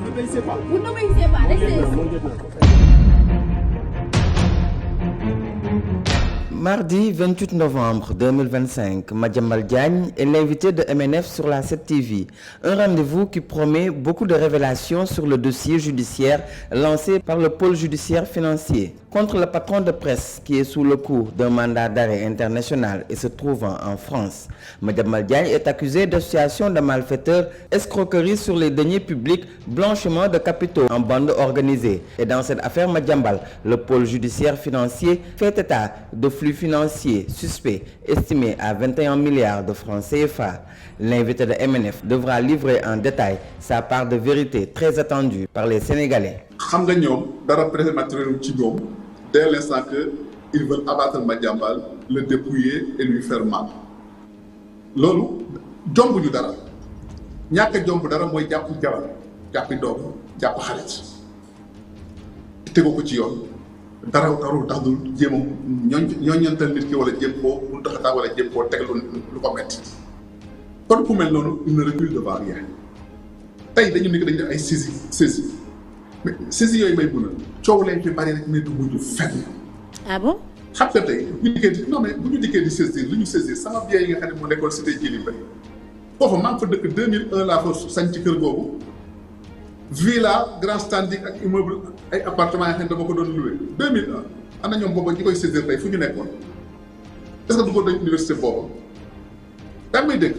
n'obéissez pas. Vous n'obéissez pas, restez ici. Mardi 28 novembre 2025, Madiambal Diagne est l'invité de MNF sur la 7TV. Un rendez-vous qui promet beaucoup de révélations sur le dossier judiciaire lancé par le pôle judiciaire financier contre le patron de presse qui est sous le coup d'un mandat d'arrêt international et se trouvant en France. Madiambal Diagne est accusé d'association de malfaiteurs, escroquerie sur les deniers publics, blanchiment de capitaux en bande organisée. Et dans cette affaire Madiambal, le pôle judiciaire financier fait état de flux financiers suspects estimés à 21 milliards de francs CFA. L'invité de MNF devra livrer en détail sa part de vérité très attendue par les Sénégalais. xam nga ñoom dara prématuré ci ñoom dès l'instant que ils veulent abattre Madiambal, le dépouiller et lui faire mal. loolu jombuñu dara ñàkk a jomb dara mooy jàpp jabar jàppi doom jàpp xarit tegoo ko ci yoon dara tax dul jéem a ñooñantal nit ki wala jéem koo bu taxataa wala jéem koo teg lu ko metti kon ku mel noonu il ne recule devant rien tey dañu nekk dañu def ay saisi mais saisi yooyu may mun a coow leen fi bari rek mais du mujj fenn. Ah bon? xam nga tey bu ñu dikkee di non mais bu ñu dikkee di saisir li ñu saisir sama bien yi nga xam ne moo nekkoon cité Djily Mbaye foofu maa ngi fa dëkk 2001 laa fa sañ ci kër googu villa grand standing ak immeuble ay appartement yoo xam ne dama ko doon loué 2001 ana ñoom booba ñi koy saisir tey fu ñu nekkoon est-ce que duggoon nañ université boobu daa may dégg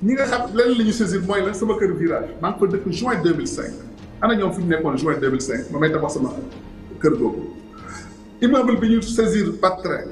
ñi nga xam leneen li ñu saisir mooy lan sama kër virage maa ngi fa dëkk juin 2005 ana ñoom fu ñu nekkoon juin 2005 ma may tabax sama kër googu immeuble bi ñu saisir Patrin.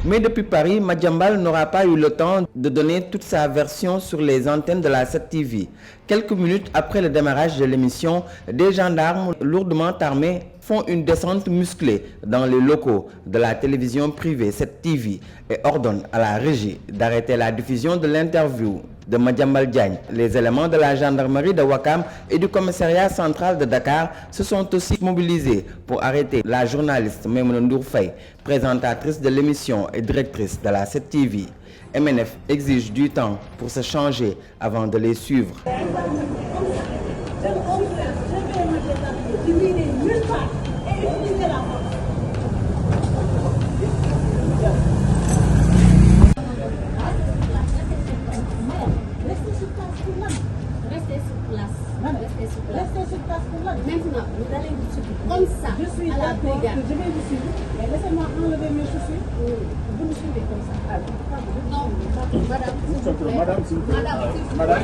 Mais depuis Paris, Madiambal n'aura pas eu le temps de donner toute sa version sur les antennes de la 7TV. Quelques minutes après le démarrage de l'émission, des gendarmes lourdement armés font une descente musclée dans les locaux de la télévision privée 7TV et ordonnent à la régie d'arrêter la diffusion de l'interview de Madiambal Diagne. Les éléments de la gendarmerie de Ouakam et du commissariat central de Dakar se sont aussi mobilisés pour arrêter la journaliste Maïmouna Ndour Faye, présentatrice de l'émission et directrice de la 7TV. MNF exige du temps pour se changer avant de les suivre. Restez sur place pour là. Maintenant, vous allez vous suivre comme ça. Je suis d'accord, je vais vous suivre. Mais laissez-moi enlever mes chaussures. Vous me suivez comme ça. Non, madame. Madame, s'il vous plaît. Madame,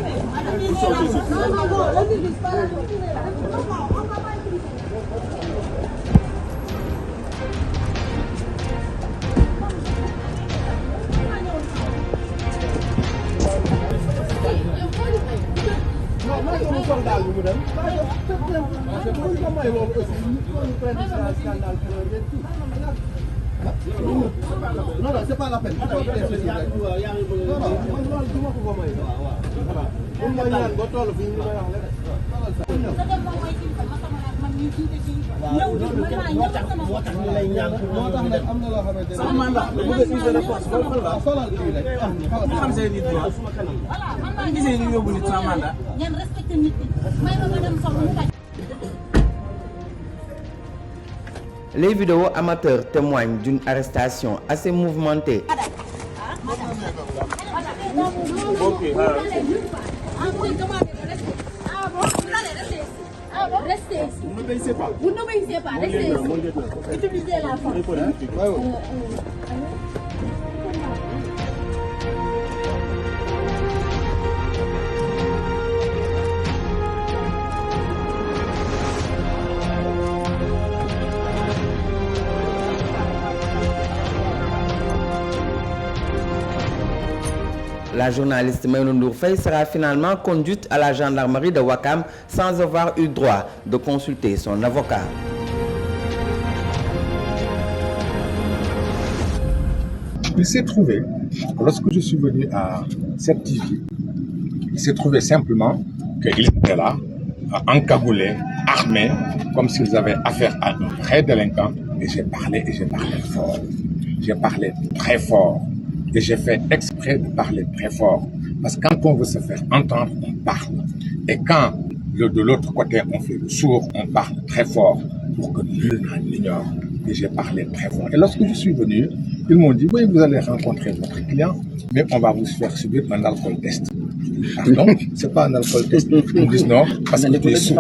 vous sortez ici. Non, non, non, on ne dit pas la chaussure. Non, non, on ne va pas utiliser. Non, non, c'est pas la peine. Les vidéos amateurs témoignent d'une arrestation assez mouvementée. Restez ici. Vous n'obéissez pas. Vous n'obéissez pas, restez ici. Utilisez la force. La journaliste Maïmouna Ndour Faye sera finalement conduite à la gendarmerie de Ouakam sans avoir eu droit de consulter son avocat. Il s'est trouvé, lorsque je suis venu à cette TV, il s'est trouvé simplement qu'ils étaient là, encagoulés, armés, comme s'ils avaient affaire à un vrai délinquant. Et j'ai parlé fort. J'ai parlé très fort. Et j'ai fait exprès de parler très fort. Parce que quand on veut se faire entendre, on parle. Et quand de l'autre côté, on fait le sourd, on parle très fort pour que nul n'en ignore. Et j'ai parlé très fort. Et lorsque je suis venu, ils m'ont dit, oui, vous allez rencontrer votre client, mais on va vous faire subir un alcool test. Pardon, c'est pas un alcool test. Ils me disent non, parce que tu es sous.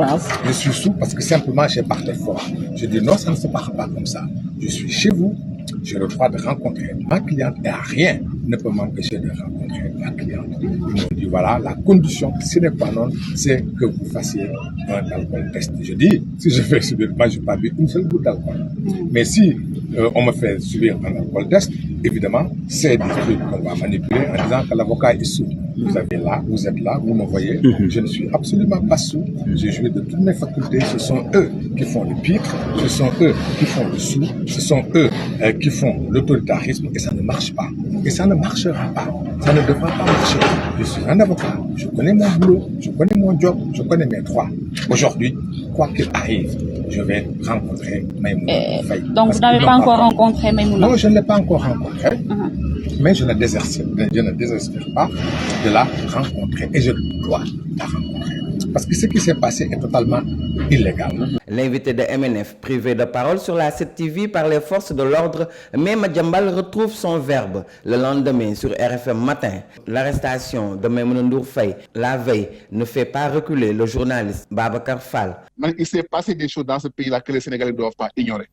Je suis sous parce que simplement j'ai parlé fort. Je dis non, ça ne se passe pas comme ça. Je suis chez vous, j'ai le droit de rencontrer ma cliente et rien ne peut m'empêcher de rencontrer ma cliente. Ils m'ont dit voilà, la condition sine qua non, c'est que vous fassiez un alcool test. Je dis, si je fais subir, moi je n'ai pas bu une seule goutte d'alcool. Mais si on me fait subir un alcool test, évidemment, c'est des trucs qu'on va manipuler en disant que l'avocat est sous. Vous êtes là, vous me voyez. Je ne suis absolument pas sous. J'ai joué de toutes mes facultés. Ce sont eux qui font le pitre, ce sont eux qui font le sous, ce sont eux qui font l'autoritarisme et ça ne marche pas. Et ça ne marchera pas. Ça ne devra pas marcher. Je suis un avocat, je connais mon boulot, je connais mon job, je connais mes droits. Aujourd'hui, quoi qu'il arrive, je vais rencontrer Maïmouna Faye. Donc vous n'avez pas encore rencontré Maïmouna? Non, je ne l'ai pas encore rencontré. Mais je ne désespère pas de la rencontrer et je dois la rencontrer. Parce que ce qui s'est passé est totalement illégal. L'invité de MNF, privé de parole sur la 7TV par les forces de l'ordre, mais Madiambal retrouve son verbe le lendemain sur RFM Matin. L'arrestation de Maïmouna Ndour Faye la veille ne fait pas reculer le journaliste Babacar Fall. Il s'est passé des choses dans ce pays-là que les Sénégalais ne doivent pas ignorer.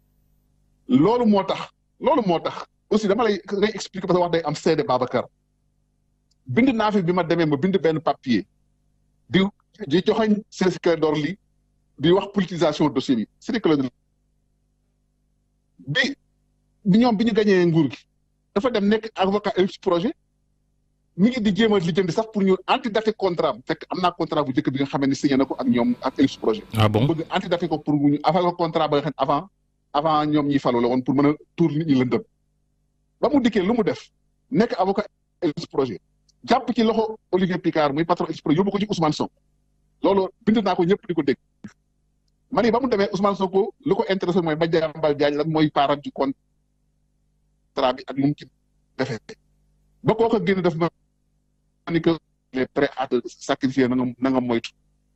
Lolo motax. Aussi dama lay expliquer parce que wax day am seede Babacar bind naa fi bi ma demee ma bind benn papier di joxañ Ciré Clédor Ly di wax politisation dossier bi Ciré Clédor Ly bi ñoom bi ñu gañee nguur gi dafa dem nekk avocat ci projet mi ngi di jéem a lijjanti sax pour ñu antidaté contrat fekk am naa contrat bu njëkk bi nga xam ne signé na ko ak ñoom ak Elif projet. Ah bon bëgg antidaté ko pour ñu avant contrat ba nga xam avant ñoom ñi falu la woon pour mën a tuur nit ñi lëndëm ba mu dikkee lu mu def nekk avocat Elif projet jàpp ci loxo Olivier Picard muy patron Elif projet yóbbu ko ci Ousmane Sonko loolu bind naa ko ñëpp di ko dégg. ma ni ba mu demee Ousmane Sonko lu ko intéressé mooy Madiambal Diagne lan mooy parent du contrat bi ak nu mu ci defee ba koo ko génn def ma ni que les prêts à te sacrifier na nga moytu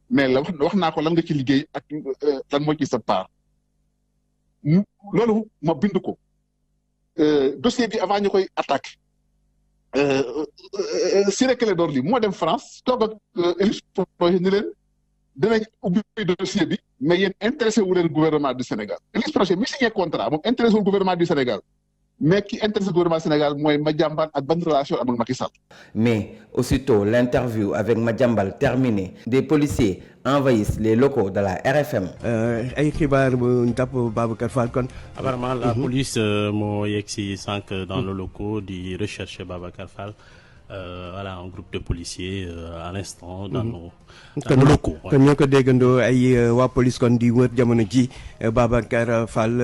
mais la wax naa ko lan nga ci liggéey ak lan mooy ci sa part loolu ma bind ko dossier bi avant ñu koy attaqué Ciré Clédor Ly moo dem France toog ak Elif projet ni leen dinañ ubbi dossier bi mais yéen intéressé wu leen gouvernement du Sénégal Elif projet mi signé contrat moom intéressé wu gouvernement du Sénégal mais qui intéresse le gouvernement Sénégal mooy Madiambal ak ban relation avec Macky Sall. Mais aussitôt l'interview avec Madiambal terminée, des policiers envahissent les locaux de la RFM. ay xibaar bu tàpp Babacar Fall kon. Apparemment la police moo yegg si sànq dans le locaux di rechercher Babacar Fall. Voilà un groupe de policiers à l'instant dans nos locaux. kon ñoo ko déggandoo ay waa police kon di wër jamono ji Babacar Fall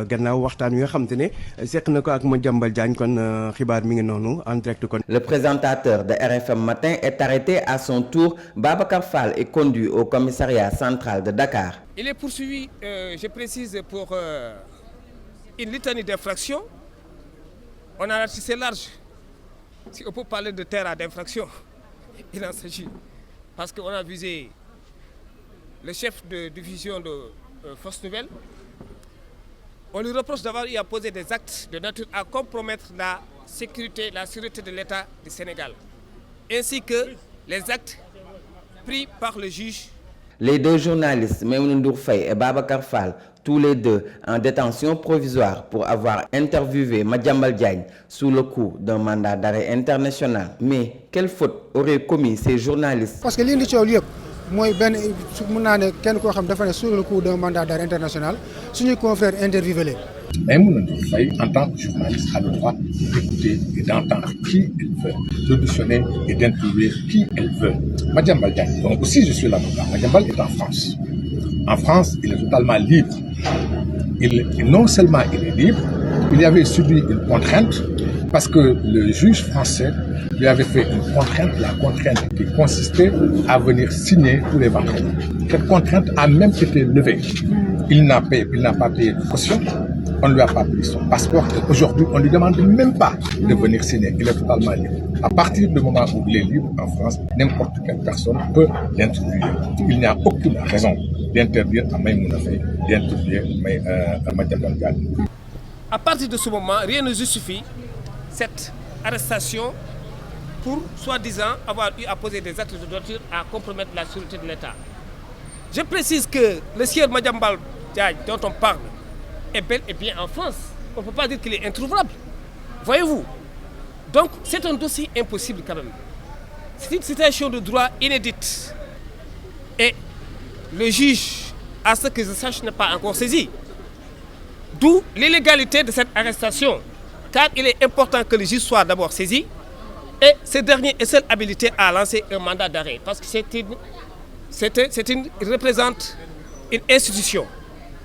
gannaaw waxtaan wi nga xam te ne seq na ko ak Madiambal Diagne kon xibaar mi ngi noonu en direct kon. Le présentateur de RFM Matin est arrêté à son tour. Babacar Fall est conduit au commissariat central de Dakar. Il est poursuivi, je précise, pour une litanie d'infractions. On a ratissé large. Si on peut parler de terrain d'infraction, il en s'agit. Parce qu'on a visé le chef de division de Force Nouvelle. On lui reproche d'avoir eu à poser des actes de nature à compromettre la sécurité de l'État du Sénégal, ainsi que les actes pris par le juge. Les deux journalistes, Maïmouna Ndour Faye et Babacar Fall, tous les deux en détention provisoire pour avoir interviewé Madiambal Diagne sous le coup d'un mandat d'arrêt international. Mais quelle faute auraient commis ces journalistes? Parce que li indi coow li yëpp mooy benn mën naa ne kenn koo xam dafa ne sous le coup d'un mandat d'arrêt international suñuy confrères interviewé leen. Maïmouna Ndour Faye, en tant que journaliste, a le droit d'écouter et d'entendre qui elle veut, d'auditionner et d'interviewer qui elle veut. Madiambal Diagne, donc aussi je suis l'avocat. Madiambal est en France. En France, il est totalement libre. Non seulement il est libre, il avait subi une contrainte parce que le juge français lui avait fait une contrainte, la contrainte qui consistait à venir signer tous les vendredis. Cette contrainte a même été levée. Il n'a pas payé de caution. On ne lui a pas pris son passeport. Et aujourd'hui, on ne lui demande même pas de venir signer. Il est totalement libre. À partir du moment où il est libre en France, n'importe quelle personne peut l'interviewer. Il n'y a aucune raison d'interdire à Maïmouna Faye d'interviewer Madiambal Diagne. À partir de ce moment, rien ne justifie cette arrestation pour, soi-disant, avoir eu à poser des actes de torture à compromettre la sûreté de l'État. Je précise que le sieur Madiambal Diagne dont on parle est bel et bien en France. On ne peut pas dire qu'il est introuvable. Voyez-vous? Donc, c'est un dossier impossible quand même. C'est une situation de droit inédite. Et le juge, à ce que je sache, n'est pas encore saisi. D'où l'illégalité de cette arrestation. Car il est important que le juge soit d'abord saisi et ce dernier est seul habilité à lancer un mandat d'arrêt. Parce que il représente une institution.